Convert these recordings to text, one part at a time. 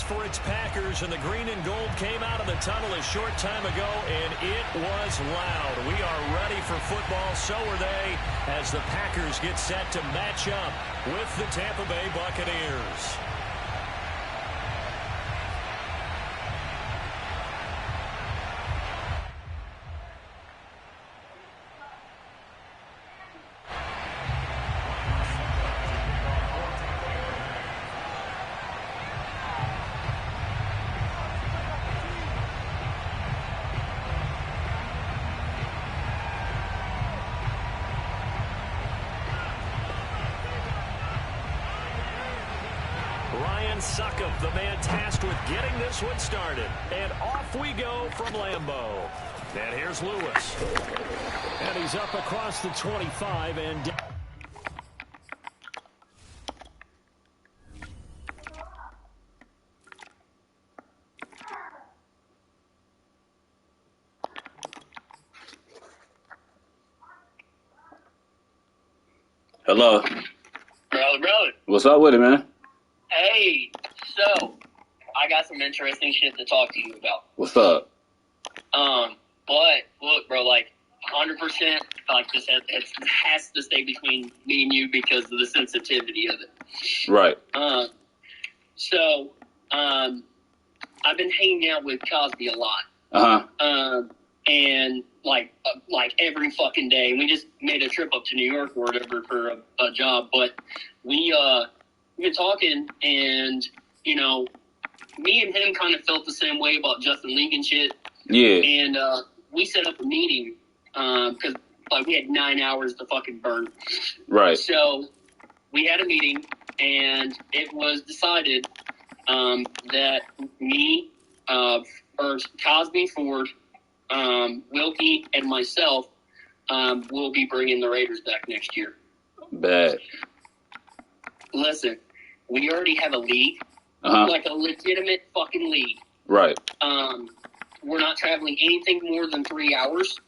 for its Packers, and the green and gold came out of the tunnel a short time ago, and it was loud. We are ready for football, so are they, as the Packers get set to match up with the Tampa Bay Buccaneers. Suckup, the man tasked with getting this one started. And off we go from Lambeau. And here's Lewis. And he's up across the 25 and down. Hello. Brother. What's up with it, man? Hey, so I got some interesting shit to talk to you about. What's up? But look, bro, like 100%, like this has to stay between me and you because of the sensitivity of it. Right. So, I've been hanging out with Cosby a lot. And like every fucking day. We just made a trip up to New York or whatever for a job, but we've been talking, and, you know, me and him kind of felt the same way about Justin League and shit. Yeah. And we set up a meeting because, like, we had 9 hours to fucking burn. Right. So we had a meeting, and it was decided that me, or Cosby, Ford, Wilkie, and myself will be bringing the Raiders back next year. Bad. Listen, we already have a league, like a legitimate fucking league. Right. We're not traveling anything more than 3 hours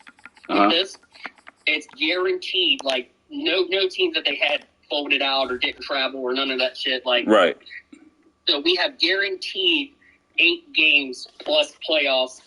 with this. It's guaranteed, like, no teams that they had folded out or didn't travel or none of that shit. Like, right. So we have guaranteed 8 games plus playoffs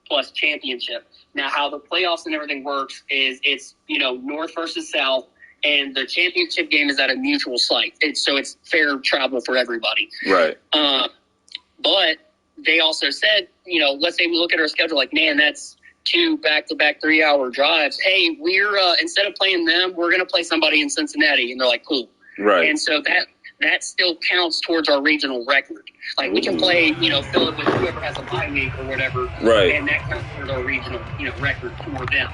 plus championship. Now, how the playoffs and everything works is it's, you know, North versus South. And the championship game is at a mutual site. So it's fair travel for everybody. Right. But they also said, you know, let's say we look at our schedule like, man, that's 2 back-to-back 3-hour drives. Hey, we're instead of playing them, we're going to play somebody in Cincinnati. And they're like, cool. Right. And so that still counts towards our regional record. Like, we can play, you know, fill it with whoever has a bye week or whatever. Right. And that counts towards our regional, you know, record for them.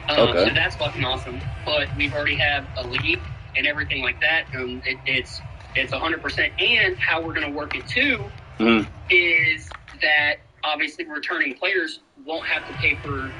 Okay. So that's fucking awesome. But we've already have a league and everything like that. It's 100%. And how we're going to work it too is that obviously returning players won't have to pay for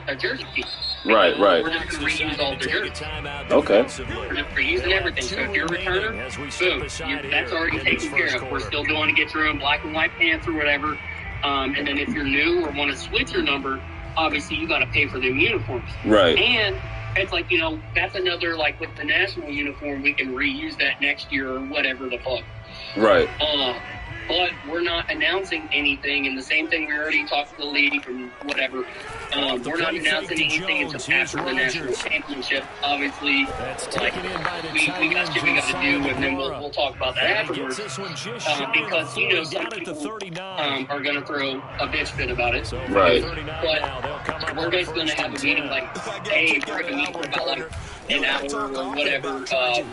a jersey fee. Right. We're just going to reuse all the jerseys. Okay. We're just reusing everything. So if you're a returner, boom, that's already taken care of. We're still going to get your own black and white pants or whatever. And then if you're new or want to switch your number, obviously you got to pay for them uniforms. Right. And it's like, you know, that's another, like with the national uniform, we can reuse that next year or whatever the fuck. Right. But we're not announcing anything, and the same thing we already talked to the league and whatever. We're not announcing anything until after the national championship. Obviously, like, we got shit we got to do, and then we'll talk about that afterwards. Because, you know, some people are going to throw a bitch fit about it. Right. But we're basically going to have a meeting like, hey, we're going to meet for about like an hour or whatever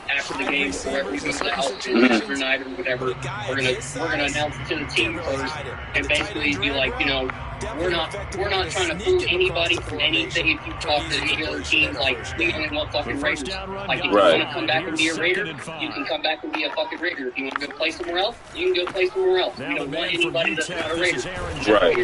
after the game, before everybody goes out, after night or whatever. We're gonna announce it to the team first, and basically be like, you know, we're not trying to fool anybody from anything. If you talk to any other teams, like, we only want fucking Raiders. Like, if you want to come back and be a Raider, you can come back and be a fucking Raider. If you want to go play somewhere else, you can go play somewhere else. We don't want anybody that's not a Raider. Right.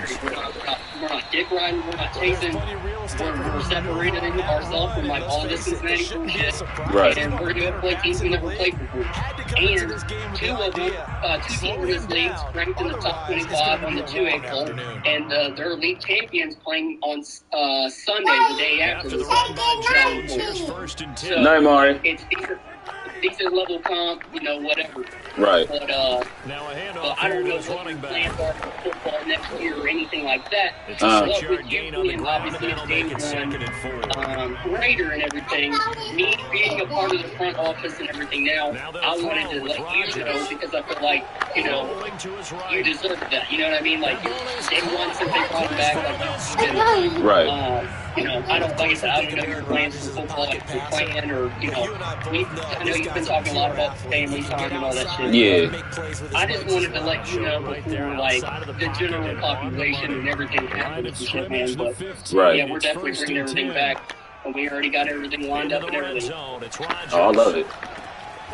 We're not dick riding. We're not chasing. We're separated ourselves from like all this Cincinnati shit. Right. And we're going to play teams we never played before. And two of them, two teams in this league ranked in the top 25 on the 2A poll, and their league champions playing on Sunday, the day after. Night, Mari. decent level comp, whatever. Right. But I don't know what your plans are for football next year or anything like that. But with you being obviously a day one Raider and everything, me being a part of the front office and everything now, I wanted to let you know because I feel like, you deserve that. You know what I mean? Like, day one since they brought him back, like, right. I don't, like I said, I don't know your plans for football, like your plan, or, I know you've been talking a lot about family time and all that shit. Yeah. I just wanted to let you know before, like, the general population and everything happens and shit, man. But, right. yeah, we're definitely bringing everything back. And we already got everything lined up and everything. Oh, I love it. How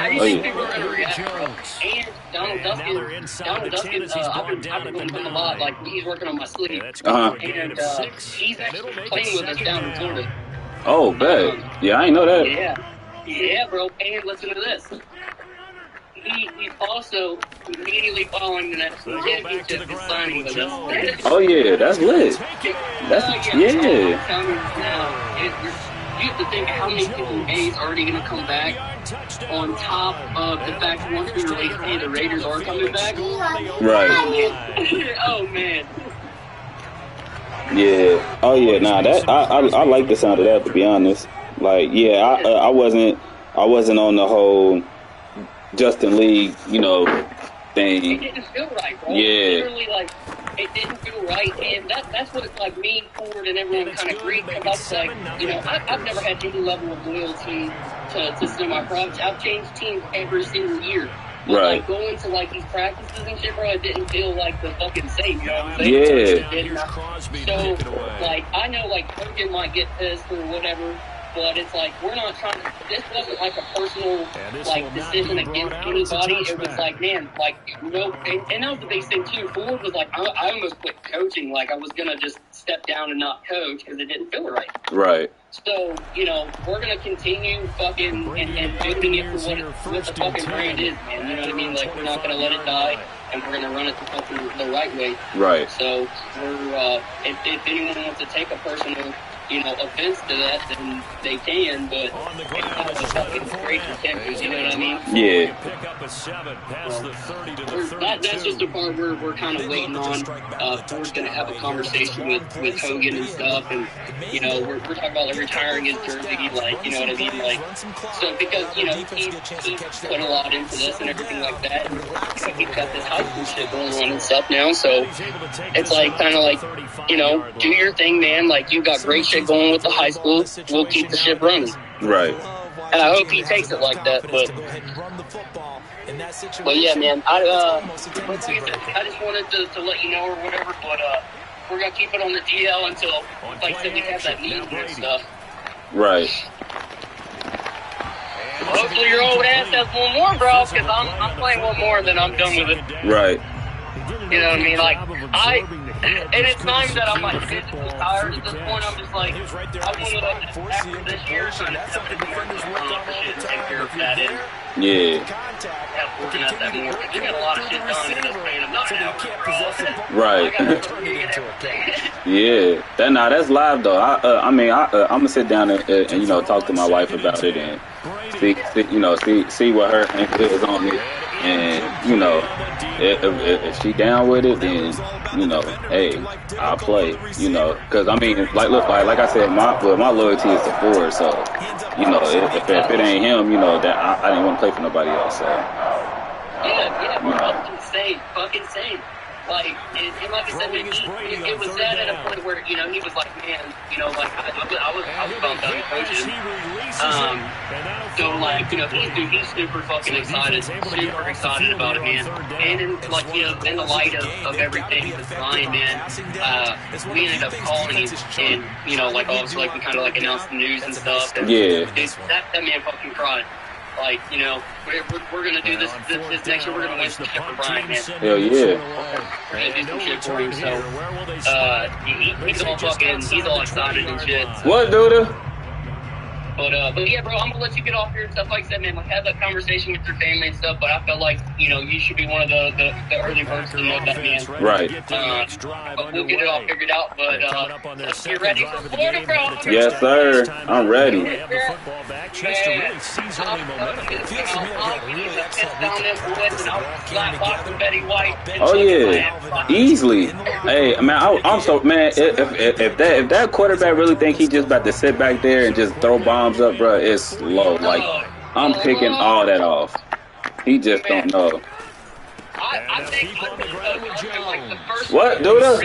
do you think people are going to react, bro? And Donald Dustin, I've been with him a lot. Like, he's working on my sleep. And he's actually playing with us down in Florida. Oh, bet. Yeah, I ain't know that. Yeah, bro. And listen to this. He's also immediately following the next championship is signing with us. Oh, yeah, that's lit. That's, yeah. You have to think how many people is already going to come back on top of the fact once we release, hey, the Raiders are coming back. Right. Oh, man. Yeah. Oh, yeah. Nah, that I like the sound of that, to be honest. Like, yeah, I wasn't on the whole Justin Lee, thing. It didn't feel right, bro. Yeah. Literally, like, it didn't feel right, and that's what it's like. Me, Ford, and everyone kind of agreed because I was like, I've never had any level of loyalty to semi-pros. I've changed teams every single year. But, right. Like, going to, like, these practices and shit, bro, it didn't feel like the fucking same, you know what I'm saying? Yeah. So, like, I know, like, Hogan might get pissed or whatever, but it's like, we're not trying to, this wasn't like a personal, like, decision against anybody. It was like, man, like, and that was the big thing, too. Ford was like, I almost quit coaching. Like, I was going to just step down and not coach because it didn't feel right. Right. So, we're going to continue fucking and building it for what the fucking brand is, man. You know what I mean? Like, we're not going to let it die, and we're going to run it the right way. Right. So, we're, if anyone wants to take a personal, offense to that, then they can, but it's not a fucking great detectives, you know what I mean? Yeah. That's just the part where we're kind of waiting on. Ford's going to have a conversation with Hogan and stuff, and, we're talking about like, retiring his jersey, like, you know what I mean? Like, so because, he put a lot into this and everything like that, and he's got this high school shit going on and stuff now, so it's like, kind of like, do your thing, man, like, you got great shit going with the high school, we'll keep the ship running. Right. And I hope he takes it like that, but yeah, man, I just wanted to let you know or whatever, but we're going to keep it on the DL until, like I said, we have that meeting and stuff. Right. Well, hopefully your old ass has one more, bro, because I'm playing one more and then I'm done with it. Right. You know what I mean? Like, and it's not even that I'm like physically tired at this point. I'm just like, I want to, after this year, trying to step into more shit and take care of that in. Yeah. Have working at that more. Because we got a lot of shit done in this span of nothing, bro. Right. I got to get everything. Yeah. That's live though. I'm gonna sit down and talk to my wife about it and see what her angle is on it. And, if she down with it, then, hey, I'll play, because, I mean, like I said, my loyalty is to Ford, so, if it ain't him, that I didn't want to play for nobody else, so. Yeah, fucking same. Like, and like I said, man, it was that at a point where, he was like, man, like, I was bummed out of coaching. So, like, he's super fucking excited, about it, man. And, in the light of everything that's fine, man, we ended up calling him, and, like, obviously, like, we kind of, like, announced the news and stuff. And, yeah. That man fucking cried. Like, we're going to do this next year. We're going to win some shit for Brian, man. Hell yeah. We're going to do some shit for him. So, he's all excited and shit. So. What, dude? But yeah, bro, I'm gonna let you get off here and stuff like that, man. Like, have that conversation with your family and stuff. But I felt like, you should be one of the early birds to know that, man. Right. But we'll get it all figured out. But let's get ready for Florida, bro. Yes, sir. I'm ready. Oh yeah, easily. Hey, man, I'm so man. If that quarterback really think he just about to sit back there and just throw bombs up, bro, it's low. Like I'm picking all that off. He just don't know. I think like the first what, Duda?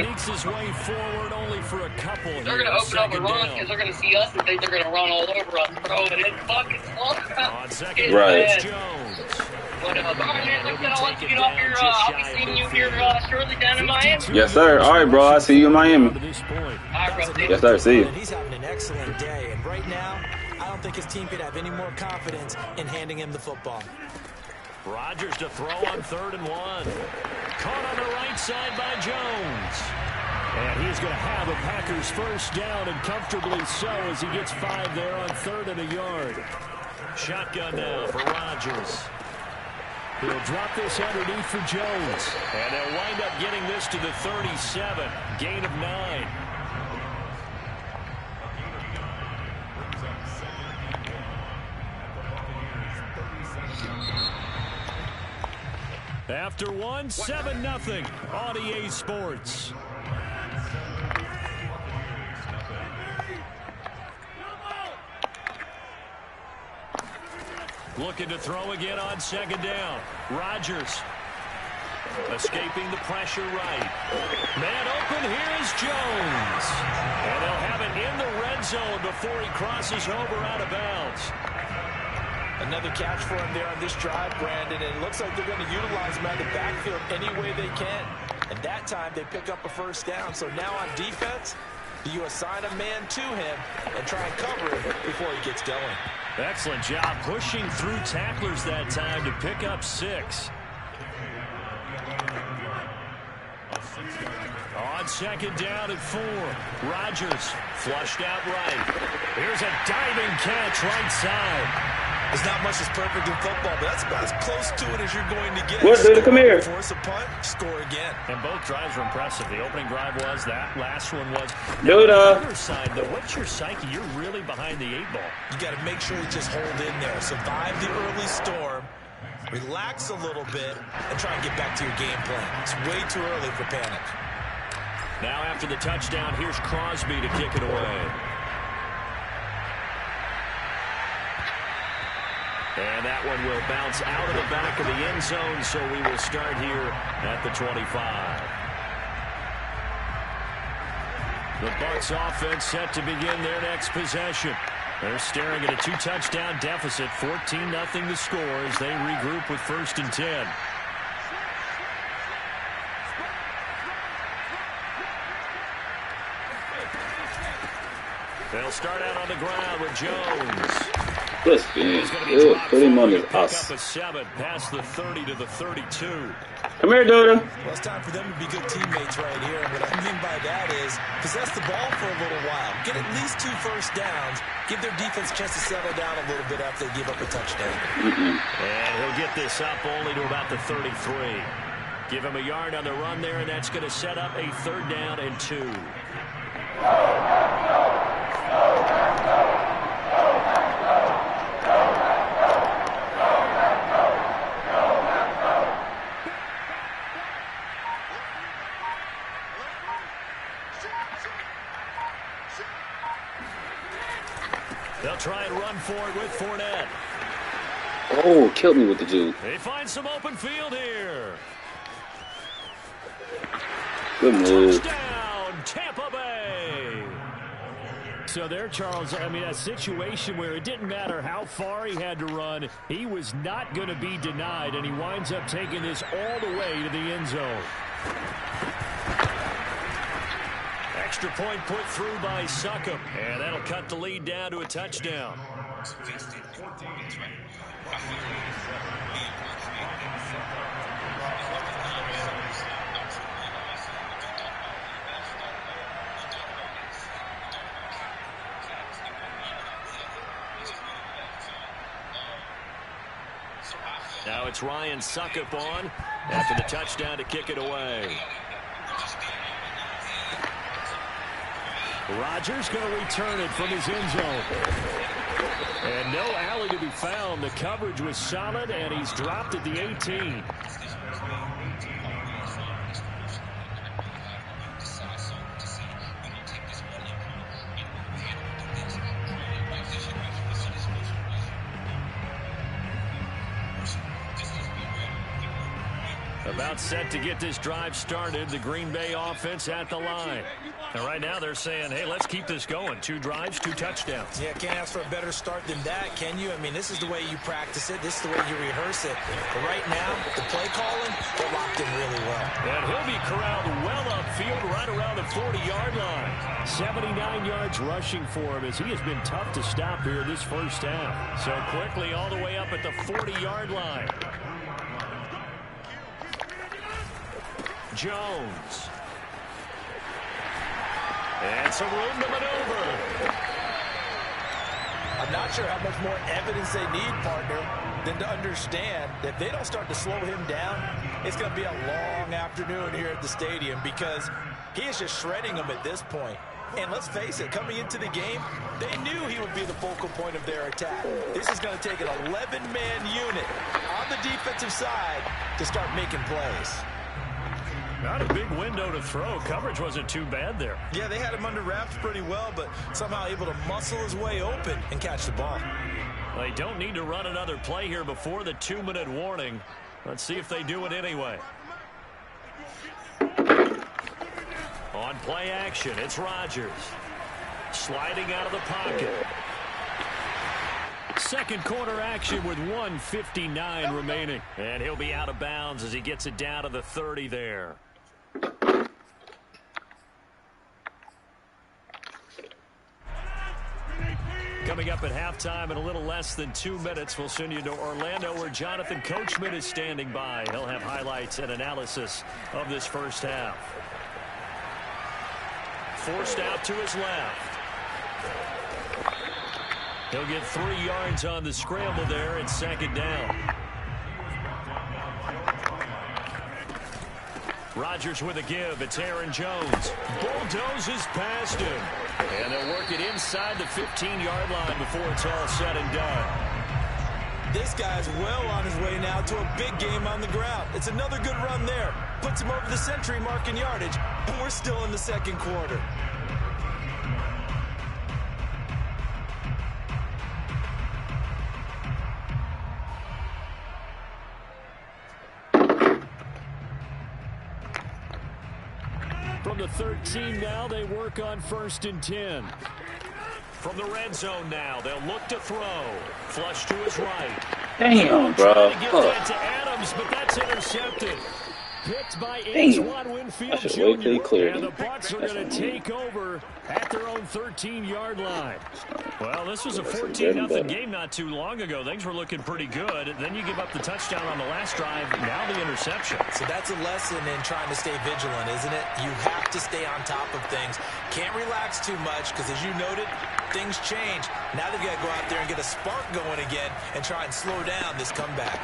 They're gonna open up a run because they're gonna see us and think they're gonna run all over us, bro. And it's fucking close. Right. But all right, man, like I said, I'll let you get off here. I'll be seeing you here shortly down in Miami. Yes, sir. All right, bro. I'll see you in Miami. All right, bro. Yes, sir. See you. He's having an excellent day, and right now, I don't think his team could have any more confidence in handing him the football. Rodgers to throw on 3rd and 1. Caught on the right side by Jones. And he's going to have a Packers first down, and comfortably so as he gets 5 there on 3rd and a yard. Shotgun now for Rodgers. He'll drop this underneath for Jones. And they'll wind up getting this to the 37. Gain of 9. After 1, 7-0 on EA Sports. Looking to throw again on 2nd down. Rodgers escaping the pressure right. Man open, here is Jones. And they'll have it in the red zone before he crosses over out of bounds. Another catch for him there on this drive, Brandon, and it looks like they're going to utilize him out of the backfield any way they can. And that time, they pick up a first down. So now on defense, do you assign a man to him and try and cover him before he gets going? Excellent job pushing through tacklers that time to pick up 6. On 2nd down at 4. Rodgers flushed out right. Here's a diving catch right side. There's not much that's perfect in football, but that's about as close to it as you're going to get. What, dude? Come here. Force a punt, score again. And both drives were impressive. The opening drive was, that last one was. Dude, on the other side, though, what's your psyche? You're really behind the 8 ball. You got to make sure you just hold in there. Survive the early storm, relax a little bit, and try and get back to your game plan. It's way too early for panic. Now after the touchdown, here's Crosby to kick it away. And that one will bounce out of the back of the end zone, so we will start here at the 25. The Bucs offense set to begin their next possession. They're staring at a 2-touchdown deficit, 14-0 the score as they regroup with 1st and 10. They'll start out on the ground with Jones. Good spin. Good. Put him on his ass. Up a 7 past the 30 to the 32. Come here, Duda. Well, it's time for them to be good teammates right here. And what I mean by that is possess the ball for a little while. Get at least 2 first downs. Give their defense a chance to settle down a little bit after they give up a touchdown. And he'll get this up only to about the 33. Give him a yard on the run there, and that's going to set up a 3rd down and 2. They'll try and run for it with Fournette. Oh, killed me with the juke. They find some open field here. Good move. Touchdown, Tampa Bay. So there, Charles, I mean, a situation where it didn't matter how far he had to run, he was not going to be denied, and he winds up taking this all the way to the end zone. Extra point put through by Succop, and that'll cut the lead down to a touchdown. Now it's Ryan Suckup on after the touchdown to kick it away. Rodgers going to return it from his end zone. And no alley to be found. The coverage was solid, and he's dropped at the 18. About set to get this drive started. The Green Bay offense at the line. And right now they're saying, hey, let's keep this going. 2 drives, 2 touchdowns. Yeah, can't ask for a better start than that, can you? I mean, this is the way you practice it. This is the way you rehearse it. But right now, the play calling, they're locked in really well. And he'll be corralled well upfield right around the 40-yard line. 79 yards rushing for him as he has been tough to stop here this first half. So quickly all the way up at the 40-yard line. Jones. And some room to maneuver. I'm not sure how much more evidence they need, partner, than to understand that if they don't start to slow him down, it's going to be a long afternoon here at the stadium because he is just shredding them at this point. And let's face it, coming into the game, they knew he would be the focal point of their attack. This is going to take an 11-man unit on the defensive side to start making plays. Not a big window to throw. Coverage wasn't too bad there. Yeah, they had him under wraps pretty well, but somehow able to muscle his way open and catch the ball. They don't need to run another play here before the 2-minute warning. Let's see if they do it anyway. On play action, it's Rodgers. Sliding out of the pocket. Second quarter action with 1:59 remaining. And he'll be out of bounds as he gets it down to the 30 there. Coming up at halftime in a little less than 2 minutes, we'll send you to Orlando where Jonathan Coachman is standing by. He'll have highlights and analysis of this first half. Forced out to his left. He'll get 3 yards on the scramble there at second down. Rodgers with a give. It's Aaron Jones. Bulldozes past him. And they'll work it inside the 15-yard line before it's all said and done. This guy's well on his way now to a big game on the ground. It's another good run there. Puts him over the century mark in yardage. And we're still in the second quarter. From the 13 now, they work on 1st and 10. From the red zone now, they'll look to throw. Flush to his right. Damn, bro. Trying to get that to Adams, but that's intercepted. Picked by Antoine Winfield Jr. And the Bucs are going to take over at their own 13-yard line. Well, this was a 14-0 game not too long ago. Things were looking pretty good. Then you give up the touchdown on the last drive. Now the interception. So that's a lesson in trying to stay vigilant, isn't it? You have to stay on top of things. Can't relax too much because, as you noted, things change. Now they've got to go out there and get a spark going again and try and slow down this comeback.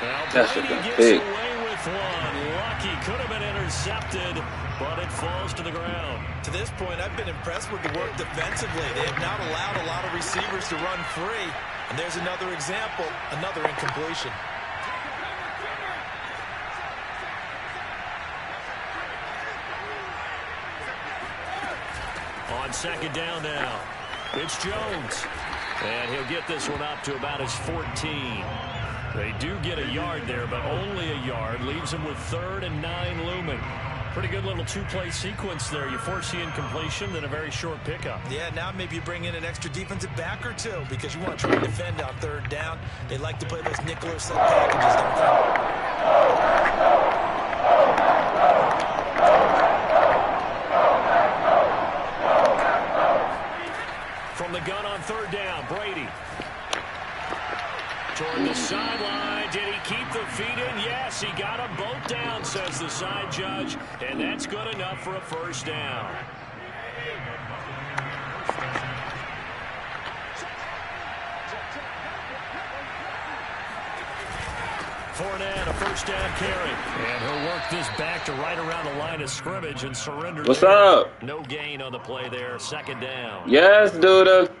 Well, Brady gets away with one. Lucky, could have been intercepted, but it falls to the ground. To this point, I've been impressed with the work defensively. They have not allowed a lot of receivers to run free. And there's another example, another incompletion. On second down now, it's Jones. And he'll get this one up to about his 14. They do get a yard there, but only a yard. Leaves him with 3rd and 9 looming. Pretty good little 2-play sequence there. You force the incompletion, then a very short pickup. Yeah, now maybe you bring in an extra defensive back or two because you want to try and defend on 3rd down. They like to play those nickel or set packages, don't they? From the gun on 3rd down, Brady. Toward the sideline. Did he keep the feet in? Yes, he got them both down, says the side judge. And that's good enough for a first down. Fournette, a first down carry. And he'll work this back to right around the line of scrimmage and surrender. What's up? No gain on the play there. Second down. Yes, dude.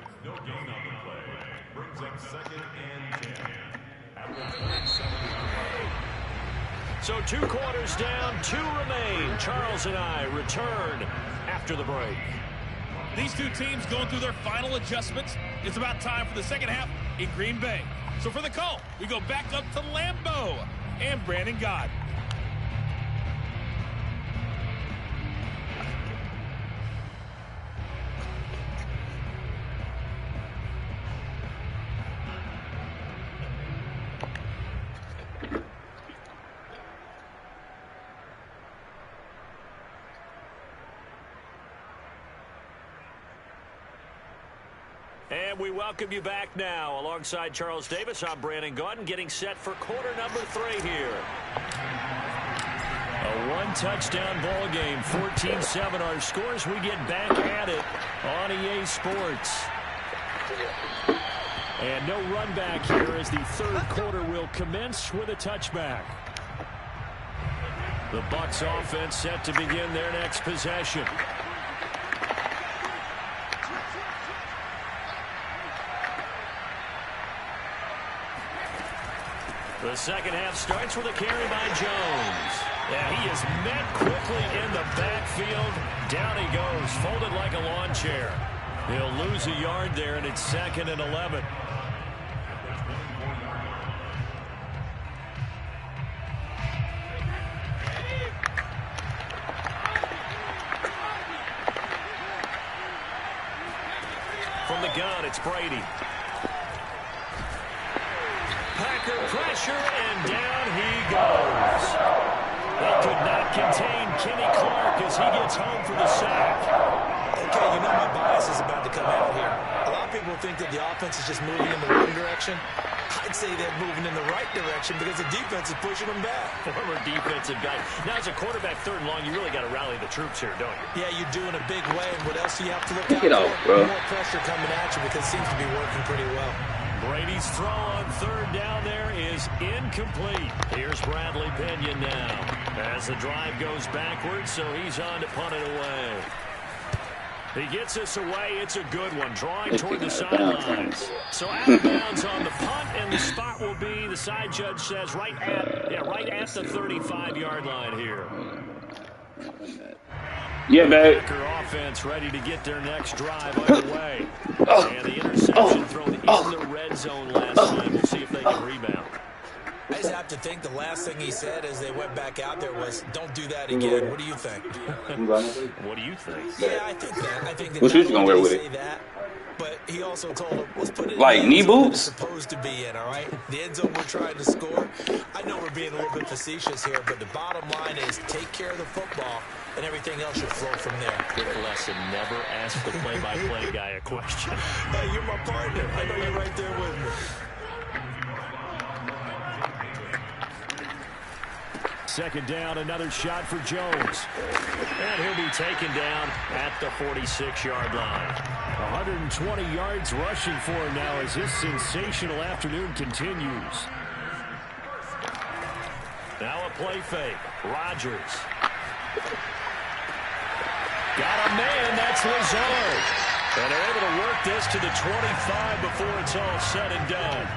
So 2 quarters down, 2 remain. Charles and I return after the break. These two teams going through their final adjustments. It's about time for the second half in Green Bay. So for the call, we go back up to Lambeau and Brandon Gott. And we welcome you back now. Alongside Charles Davis, I'm Brandon Gott, getting set for quarter number 3 here. A 1-touchdown ball game, 14-7 our scores. We get back at it on EA Sports. And no run back here as the third quarter will commence with a touchback. The Bucs offense set to begin their next possession. The second half starts with a carry by Jones. Yeah, he is met quickly in the backfield. Down he goes, folded like a lawn chair. He'll lose a yard there, and it's 2nd and 11. From the gun, it's Brady. Packer pressure, and down he goes. They could not contain Kenny Clark as he gets home for the sack. Okay, you know my bias is about to come out here. A lot of people think that the offense is just moving in the wrong direction. I'd say they're moving in the right direction because the defense is pushing them back. Former defensive guy. Now, as a quarterback, 3rd and long, you really got to rally the troops here, don't you? Yeah, you do in a big way. And what else do you have to look out Get for? off, bro. More pressure coming at you because it seems to be working pretty well. Brady's throw on 3rd down there is incomplete. Here's Bradley Pinion now as the drive goes backwards, so he's on to punt it away. He gets us away. It's a good one, drawing toward the sidelines. So out of bounds on the punt, and the spot will be, the side judge says, right at the 35-yard line here. Yeah, babe. Packer offense ready to get their next drive underway. And the interception thrown in the red zone last time. We'll see if they can rebound. I just have to think the last thing he said as they went back out there was, don't do that again. What do you think? What do you think? Yeah, I think that. I think that what shoes you gonna wear with it? That, but he also told him, let's put it like in knee the end zone boots? it's supposed to be in, all right? The end zone we're trying to score. I know we're being a little bit facetious here, but the bottom line is take care of the football, and everything else should flow from there. Good lesson. Never ask the play-by-play guy a question. Hey, you're my partner. I know you're right there with me. Second down, another shot for Jones. And he'll be taken down at the 46-yard line. 120 yards rushing for him now as his sensational afternoon continues. Now a play fake. Rodgers. Got a man, that's Lazard. And they're able to work this to the 25 before it's all said and done.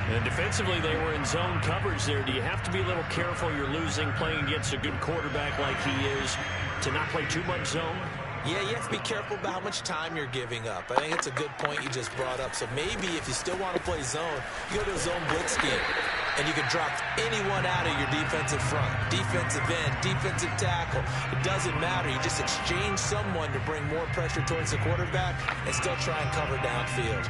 And defensively, they were in zone coverage there. Do you have to be a little careful? You're losing playing against a good quarterback like he is to not play too much zone? Yeah, you have to be careful about how much time you're giving up. I think it's a good point you just brought up. So maybe if you still want to play zone, you go to a zone blitz scheme. And you can drop anyone out of your defensive front. Defensive end, defensive tackle. It doesn't matter. You just exchange someone to bring more pressure towards the quarterback and still try and cover downfield.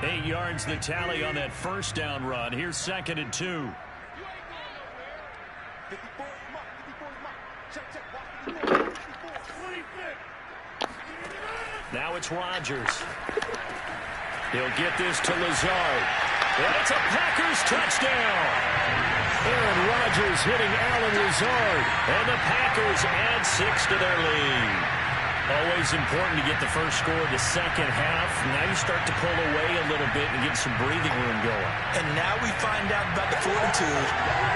8 yards the tally on that first down run. Here's 2nd and 2. Now it's Rodgers. He'll get this to Lazard. And it's a Packers touchdown. Aaron Rodgers hitting Allen Lazard. And the Packers add 6 to their lead. Always important to get the first score of the second half. Now you start to pull away a little bit and get some breathing room going. And now we find out about the fortitude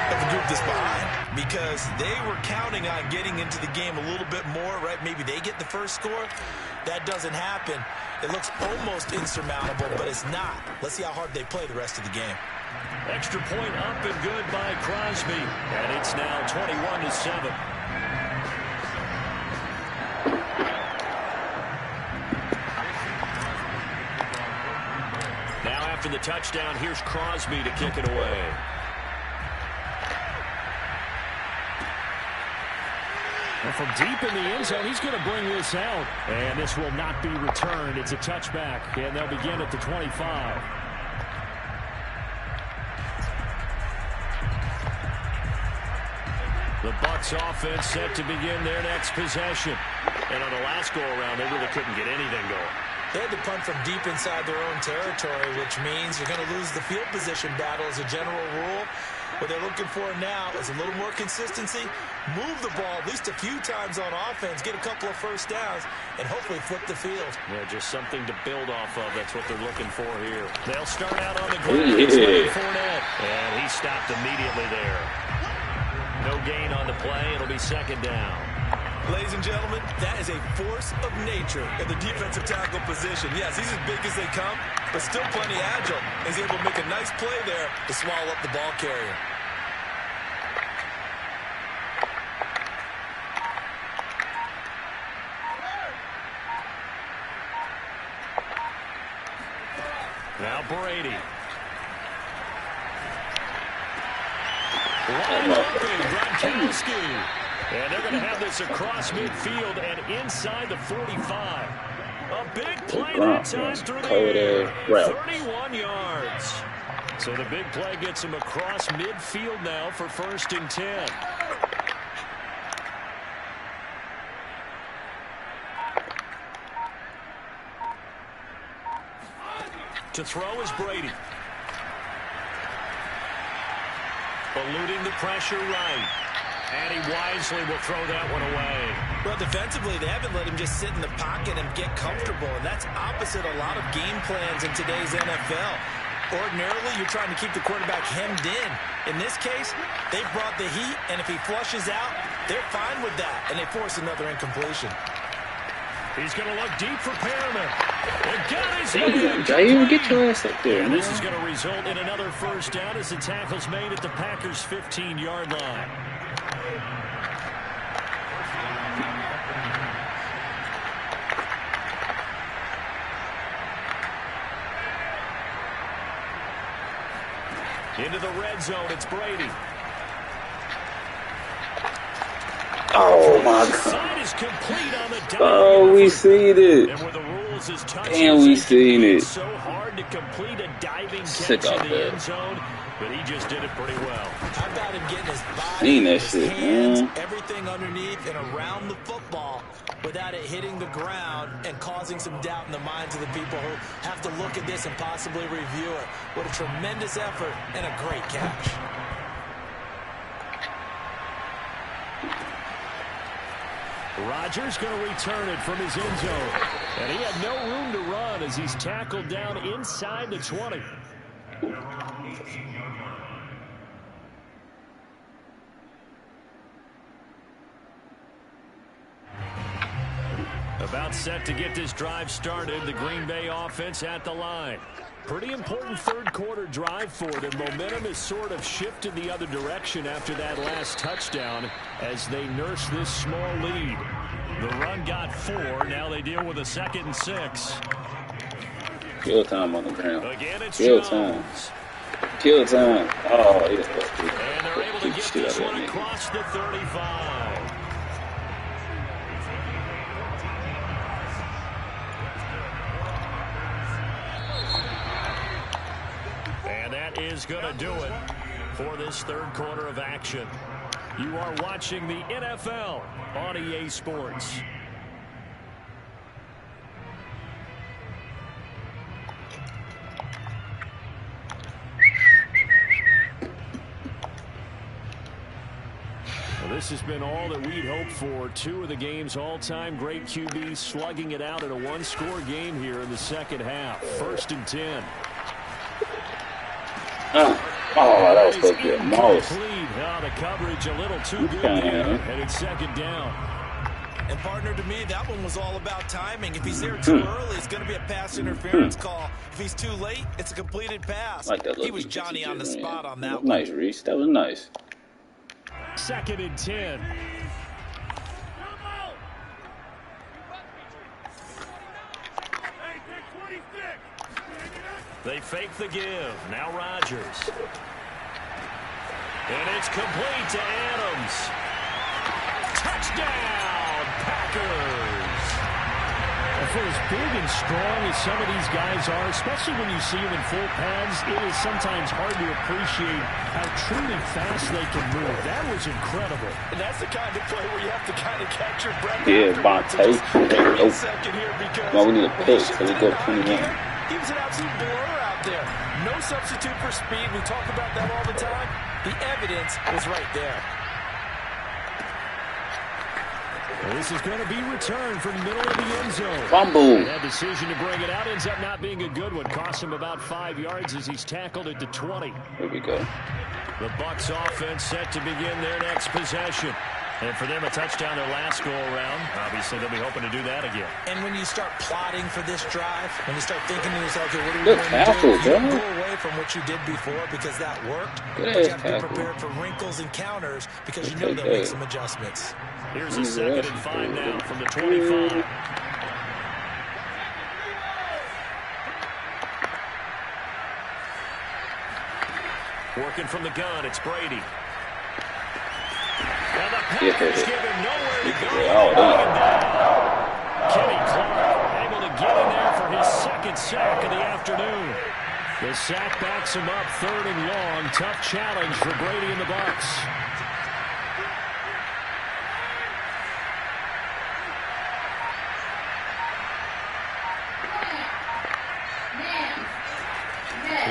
of the group that's behind, because they were counting on getting into the game a little bit more, right? Maybe they get the first score. That doesn't happen. It looks almost insurmountable, but it's not. Let's see how hard they play the rest of the game. Extra point up and good by Crosby. And it's now 21-7. After the touchdown, here's Crosby to kick it away. And from deep in the end zone, he's going to bring this out. And this will not be returned. It's a touchback, and they'll begin at the 25. The Bucs offense set to begin their next possession. And on the last go-around, they really couldn't get anything going. They had to punt from deep inside their own territory, which means you're going to lose the field position battle as a general rule. What they're looking for now is a little more consistency, move the ball at least a few times on offense, get a couple of first downs, and hopefully flip the field. Yeah, just something to build off of. That's what they're looking for here. They'll start out on the ground. It's Fournette, and he stopped immediately there. No gain on the play. It'll be second down. Ladies and gentlemen, that is a force of nature in the defensive tackle position. Yes, he's as big as they come, but still plenty agile. He's able to make a nice play there to swallow up the ball carrier. Now Brady. Wide open, Gronkowski. And they're going to have this across midfield and inside the 45. A big play that time through the air. 31 yards. So the big play gets him across midfield now for 1st and 10. To throw is Brady. Eluding the pressure right. And he wisely will throw that one away. Well, defensively, they haven't let him just sit in the pocket and get comfortable, and that's opposite a lot of game plans in today's NFL. Ordinarily, you're trying to keep the quarterback hemmed in. In this case, they brought the heat, and if he flushes out, they're fine with that, and they force another incompletion. He's going to look deep for Perriman. And got his hand. Jair, get your ass up there. And this is going to result in another first down as the tackle's made at the Packers' 15-yard line. Into the red zone, it's Brady. Oh, my God. Oh, we seen it. And we seen it. So hard to complete a diving catch in the end zone, but he just did it pretty well. How about him getting his body, his hands, everything underneath and around the football without it hitting the ground and causing some doubt in the minds of the people who have to look at this and possibly review it. What a tremendous effort and a great catch. Rodgers going to return it from his end zone. And he had no room to run as he's tackled down inside the 20. About set to get this drive started. The Green Bay offense at the line. Pretty important third quarter drive for them. Momentum has sort of shifted the other direction after that last touchdown as they nurse this small lead. The run got 4. Now they deal with a 2nd and 6. Kill time on the ground. Again, it's Kill Jones. time. Kill time. Oh, yeah. And they're able to get this one across the 35. And that is going to do it for this third quarter of action. You are watching the NFL on EA Sports. This has been all that we'd hoped for. Two of the game's all-time great QBs slugging it out in a one-score game here in the second half. 1st and 10. Oh, that was supposed to be a mouse. The coverage a little too good here, and it's 2nd down. And partner, to me, that one was all about timing. If he's there too early, it's going to be a pass interference call. If he's too late, it's a completed pass. Like that. He was Johnny on the spot on that one. Nice, Reese. That was nice. 2nd and 10. They fake the give. Now Rodgers. And it's complete to Adams. Touchdown, Packers. And for as big and strong as some of these guys are, especially when you see them in full pads, it is sometimes hard to appreciate how truly fast they can move. That was incredible. And that's the kind of play where you have to kind of catch your breath. Yeah, Bonte. Well, we need a pick, so we go 21. He was an absolute blur out there. No substitute for speed. We talk about that all the time. The evidence was right there. This is going to be returned from the middle of the end zone. Fumble. That decision to bring it out ends up not being a good one. Cost him about 5 yards as he's tackled at the 20. Here we go. The Bucs offense set to begin their next possession. And for them, a touchdown their last go-around. Obviously, they'll be hoping to do that again. And when you start plotting for this drive, when you start thinking to yourself, okay, what are we Good going tackle, to do? You bro. go away from what you did before because that worked. Good But you have to be tackle. prepared for wrinkles and counters because you know Okay, they'll make good. some adjustments. Here's a 2nd and 5 now from the 25. Working from the gun, it's Brady. And the Packers give him nowhere to go. Kenny Clark able to get in there for his 2nd sack of the afternoon. The sack backs him up 3rd and long. Tough challenge for Brady and the Bucs.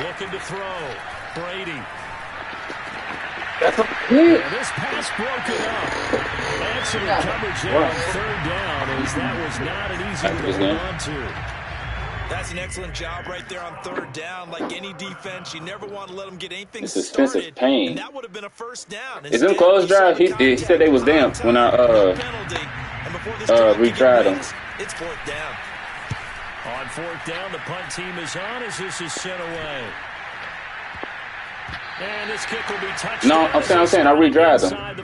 Looking to throw. Brady. That's a hit. And this pass broken up. Excellent coverage there on 3rd down, as that was not an easy one to hold on to. That's an excellent job right there on 3rd down. Like any defense, you never want to let them get anything It's defensive started. pain. And that would have been a 1st down. Is them closed drive? He said they was damp when I retried them. It's 4th down. On 4th down, the punt team is on as this is sent away. And this kick will be touched. No, I'm saying I redried them.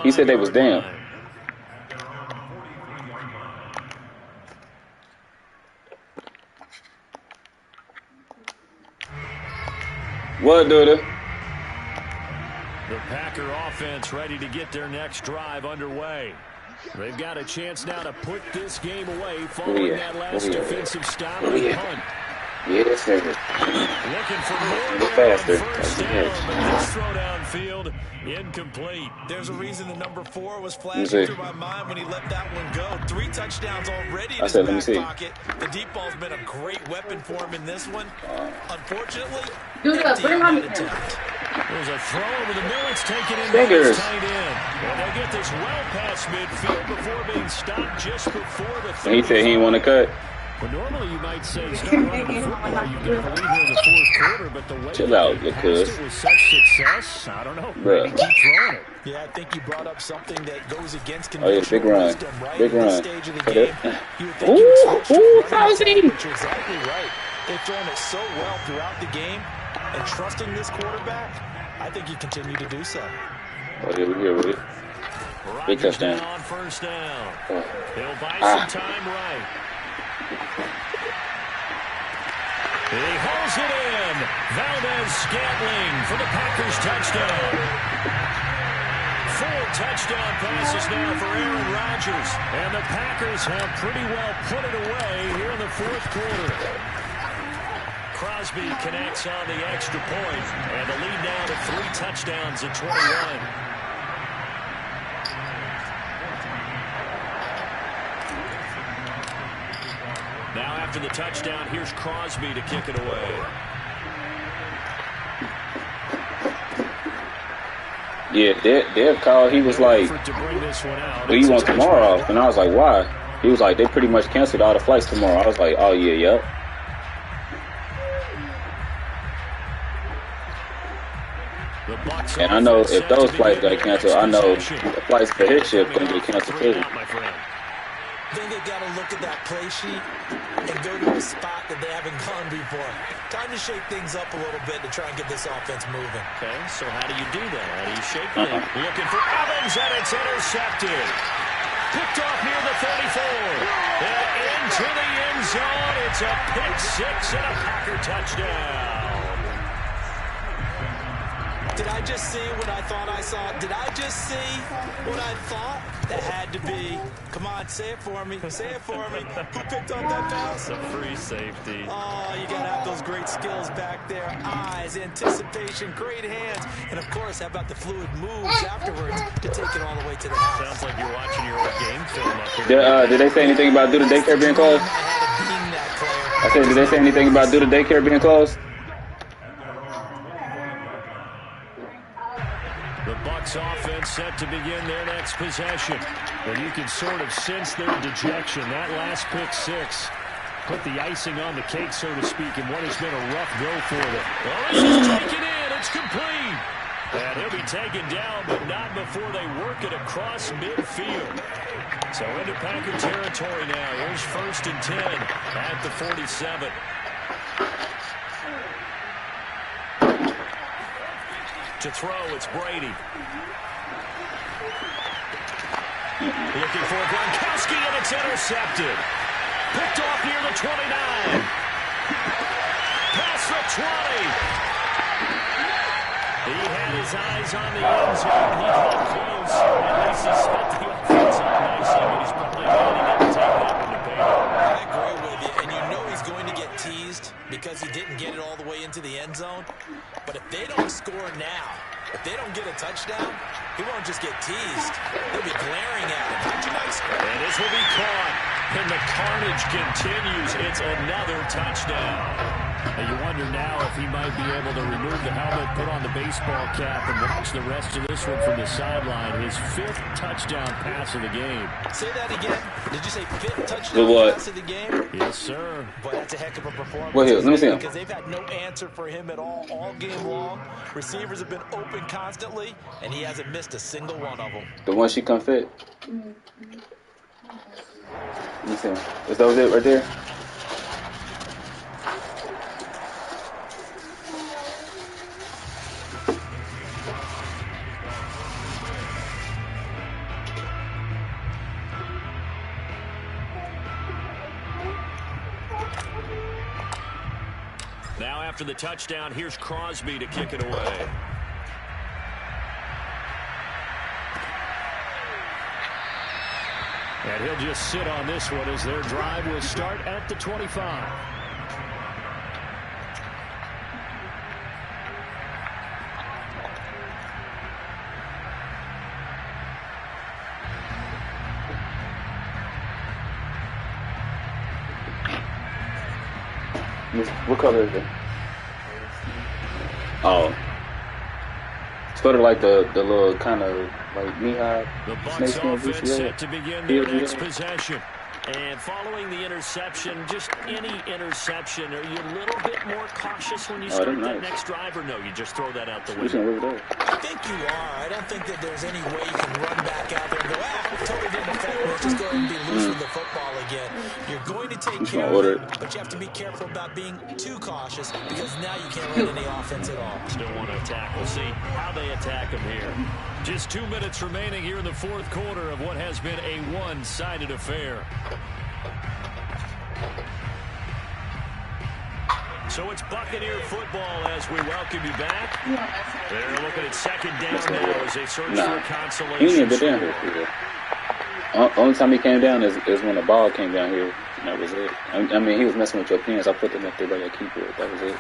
He said they was damp. What, dude? The Packer offense ready to get their next drive underway. They've got a chance now to put this game away following that last defensive stop and punt. Yes, sir. Looking for more faster. on 1st down, but this throw downfield incomplete. There's a reason the number 4 was flashing through my mind when he let that one go. 3 touchdowns already in his back pocket. The deep ball's been a great weapon for him in this one. Unfortunately, empty attempt. There's a throw over the middle. It's taken in by his tight end. And they'll get this well past midfield before being stopped just before the 35. He said he didn't want to cut. Well, normally you might say start running the football. You get the lead here in the 4th quarter, but the way Chill out, they passed it with such success, I don't know. Maybe keep throwing it. Yeah, I think you brought up something that goes against big run. wisdom, right? Big run. At this stage of the game, you would think you would switch to running attack, but you're exactly right. They've thrown it so well throughout the game, and trusting this quarterback, I think you continue to do so. Oh, here we go with it. Big touchdown. On 1st down. He'll buy some time right. He hauls it in. Valdez-Scantling for the Packers touchdown. 4 touchdown passes now for Aaron Rodgers. And the Packers have pretty well put it away here in the 4th quarter. Crosby connects on the extra point, and the lead now to 3 touchdowns at 21. Now after the touchdown, here's Crosby to kick it away. Yeah, Dev called. He was like, "Do you want tomorrow off?" And I was like, "Why?" He was like, "They pretty much canceled all the flights tomorrow." I was like, "Oh yeah, yep." And I know if those flights got canceled, I know the flights for his ship gonna get canceled too. I think they've got to look at that play sheet and go to a spot that they haven't gone before. Time to shake things up a little bit to try and get this offense moving. Okay, so how do you do that? How do you shake things? Looking for Evans, and it's intercepted. Picked off near the 34. And into the end zone. It's a pick six and a Packer touchdown. Did I just see what I thought I saw? Did I just see what I thought? That had to be. Come on, say it for me. Say it for me. Who picked up that pass? It's a free safety. Oh, you got to have those great skills back there. Eyes, anticipation, great hands. And, of course, how about the fluid moves afterwards to take it all the way to the house? Sounds like you're watching your old game film up here. Did they say anything about do the daycare being closed? I said, did they say anything about do the daycare being closed? The Bucs offense set to begin their next possession. Well, you can sort of sense their dejection. That last pick six put the icing on the cake, so to speak, in what has been a rough go for them. Well, this is taken in. It's complete. And he'll be taken down, but not before they work it across midfield. So into Packer territory now. Here's 1st and 10 at the 47. To throw, it's Brady. Looking for Gronkowski, and it's intercepted. Picked off near the 29. Past the 20. He had his eyes on the end zone. He got close. At least he spent the offense up nicely, but he's probably going to take that one to pay. I agree with you, and you know he's going to get teased because he didn't get it all the way into the end zone. But if they don't score now, if they don't get a touchdown, he won't just get teased. They'll be glaring at him. How'd you not score? And this will be caught. And the carnage continues. It's another touchdown. And you wonder now if he might be able to remove the helmet, put on the baseball cap, and watch the rest of this one from the sideline. His 5th touchdown pass of the game. Say that again. Did you say 5th touchdown pass of the game? Yes, sir. Boy, that's a heck of a performance. Well, here, let me see him. Because they've had no answer for him at all game long. Receivers have been open constantly, and he hasn't missed a single one of them. The one she come fit. Let me see him. Is that it right there? Now after the touchdown, here's Crosby to kick it away. And he'll just sit on this one as their drive will start at the 25. What color is it? Oh. It's sort of like the little kind of like knee-high. The Bucs offense set to begin their next possession. And following the interception, just any interception, are you a little bit more cautious when you start that next drive, or no, you just throw that out the window? I think you are. I don't think that there's any way you can run back out there and go, totally didn't affect me. Let's just go ahead and be loose with the football again. You're going to take care of it, but you have to be careful about being too cautious because now you can't run any offense at all. Still want to attack. We'll see how they attack him here. Just 2 minutes remaining here in the 4th quarter of what has been a one-sided affair. So it's Buccaneer football as we welcome you back. They're looking at 2nd down now as they search for consolation. He didn't get down here. Only time he came down is when the ball came down here. And that was it. I mean, he was messing with your pins. I put them up there by your keyboard. That was it.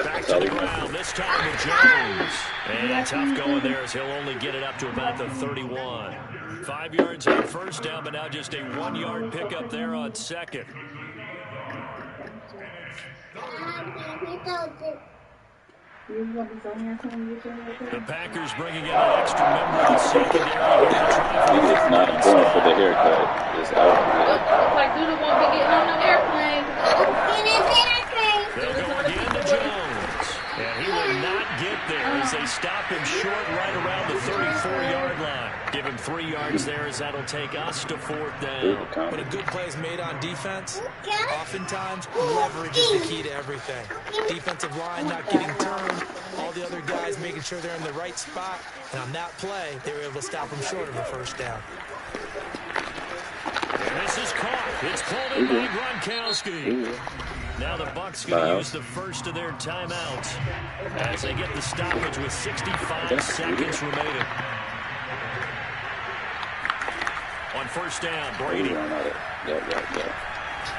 Back to the ground, this time with Jones. And tough going there as he'll only get it up to about the 31. 5 yards on 1st down, but now just a 1-yard pickup there on 2nd. The Packers bringing in an extra member of the secondary here to try He is not going for the haircut. It's out. Looks like Duda won't be getting on no airplane. They'll go again to Jones. And he will not get there as they stop him short right around the 34-yard line. Give him 3 yards there as that'll take us to 4th down. But a good play is made on defense. Oftentimes, leverage is the key to everything. Defensive line not getting turned. All the other guys making sure they're in the right spot. And on that play, they were able to stop him short of a 1st down. And this is caught. It's pulled in by Gronkowski. Now the Bucs going to use the first of their timeouts as they get the stoppage with 65 seconds remaining. On 1st down, Brady.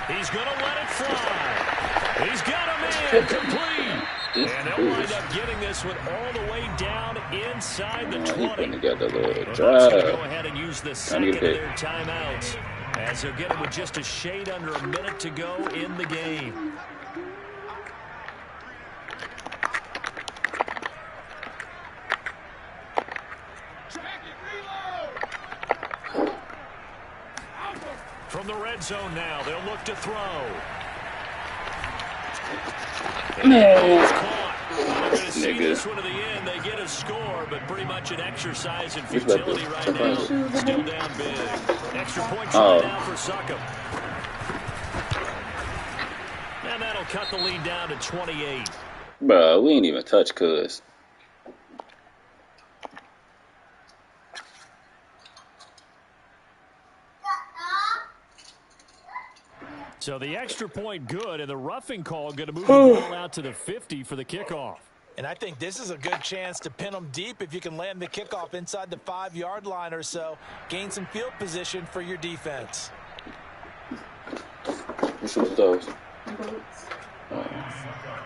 He's going to let it fly. He's got him in, complete. And they'll wind up getting this one all the way down inside the 20. The Bucs going to go ahead and use the second of their timeouts as they'll get it with just a shade under a minute to go in the game. From the red zone now, they'll look to throw. He's caught. They're going to see this one to the end. They get a score, but pretty much an exercise in futility right now. Still down big. Extra point try now for Succop. And that'll cut the lead down to 28. Bro, we ain't even touch Cuz. So the extra point good, and the roughing call going to move the ball out to the 50 for the kickoff. And I think this is a good chance to pin them deep if you can land the kickoff inside the 5-yard line or so. Gain some field position for your defense. What's with those?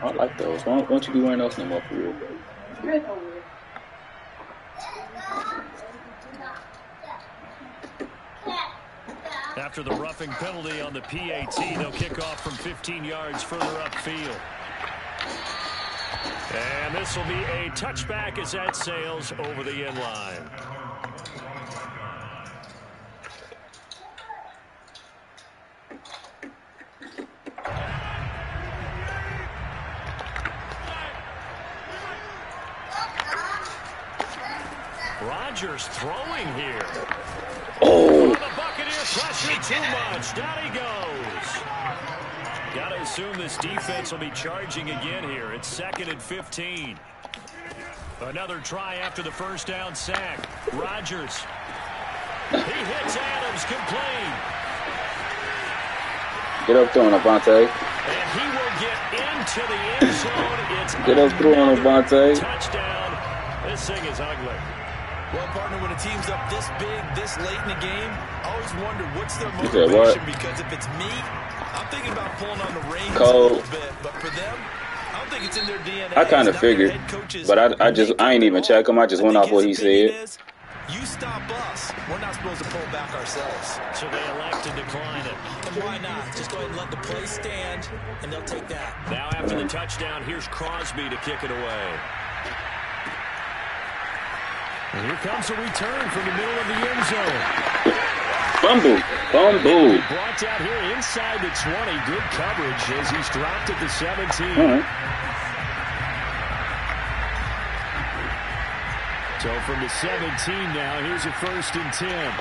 I like those. Why don't you be wearing those no more for real? After the roughing penalty on the PAT, they'll kick off from 15 yards further upfield. And this will be a touchback as that sails over the end line. Rodgers throwing here. Oh. The Buccaneer pressure too much. Down he goes. Got to assume this defense will be charging again here. It's 2nd and 15. Another try after the 1st down sack. Rodgers. He hits Adams complete. Get up to him, Avante. And he will get into the end zone. It's Get up through him, Avante. Touchdown. This thing is ugly. Well, partner, when a team's up this big, this late in the game, I always wonder what's their said motivation. what? Because if it's me, I'm thinking about pulling on the reins a Cold. little bit. But for them, I don't think it's in their DNA. I kind of figured, but I ain't even check him. I just went off what he said. You stop us. We're not supposed to pull back ourselves. So they elect to decline it. And why not? Just go ahead and let the play stand, and they'll take that. Now after the touchdown, here's Crosby to kick it away. And here comes a return from the middle of the end zone. Fumble. Brought out here inside the 20. Good coverage as he's dropped at the 17. So from the 17 now, here's a 1st and 10.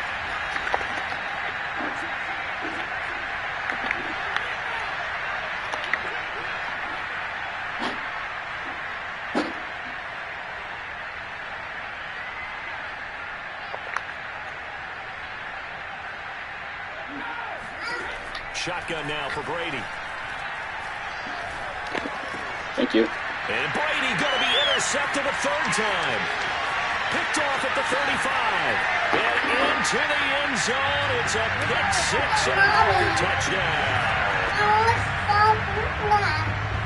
Shotgun now for Brady. Thank you. And Brady going to be intercepted a 3rd time. Picked off at the 35. And into the end zone. It's a pick 6 and a Packer touchdown.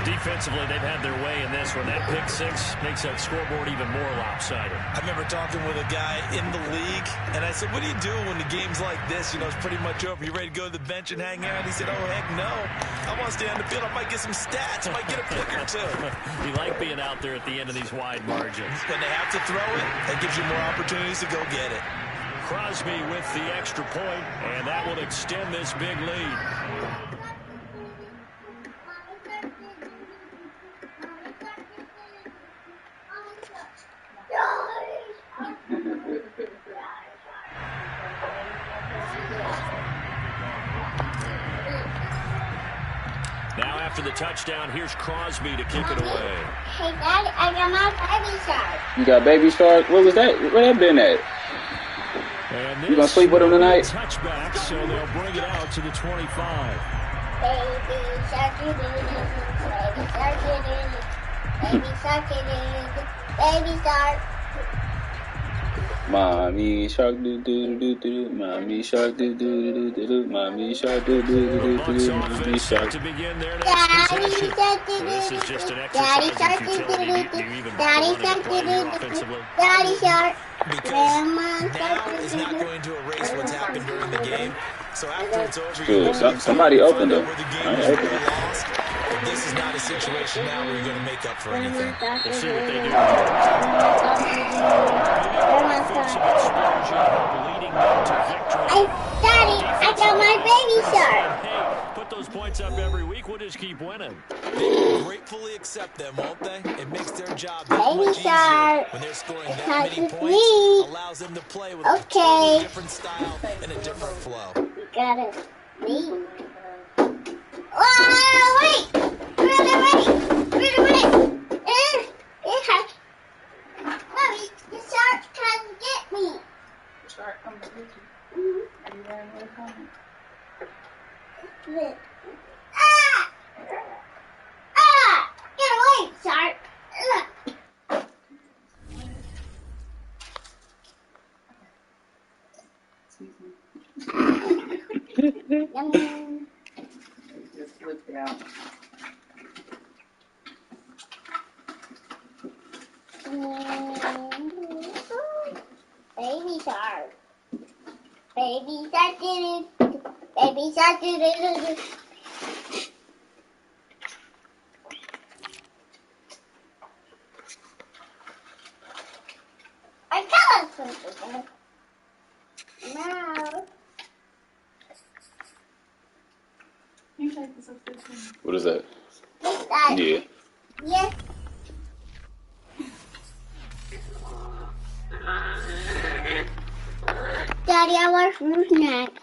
Defensively, they've had their way in this one. That pick six makes that scoreboard even more lopsided. I remember talking with a guy in the league, and I said, what do you do when the game's like this? You know, it's pretty much over. You ready to go to the bench and hang out? He said, oh, heck no. I want to stay on the field. I might get some stats. I might get a pick or two. You like being out there at the end of these wide margins. When they have to throw it, that gives you more opportunities to go get it. Crosby with the extra point, and that will extend this big lead. Now after the touchdown, here's Crosby to kick it away. Hey, Daddy, I got my baby shark. You got baby shark? What was that? Where that been at? You gonna sleep with him tonight? Touchback, so they'll bring it out to the 25. Baby shark, baby shark, baby shark, baby shark. Mommy shark do do do do do. Mommy shark do do do do do. Mommy shark do do do do do. Mommy shark. To begin their next possession. This is just an exercise in futility. Do you even bother running a play here offensively? Daddy shark. Because now is not going to erase what's happened during the game. So after it's over, somebody opened them. This is not a situation now where you're going to make up for anything. We'll see what they do. Daddy, I got my baby shark. Hey, put those points up every week. We'll just keep winning. They will gratefully accept them, won't they? It makes their job that much easier when they're scoring that many points. Allows them to play with a totally different style and a different flow. You got it. Me. Oh, wait! Really? Mommy, the shark come get me. The shark comes with you. Are you wearing your helmet? Get away, shark. Excuse me. Just flipped it out. Baby shark. Baby shark did it. Baby shark did it. I got something. No. You take this upstairs. What is that? Yeah. Yes. Daddy, I want fruit snacks.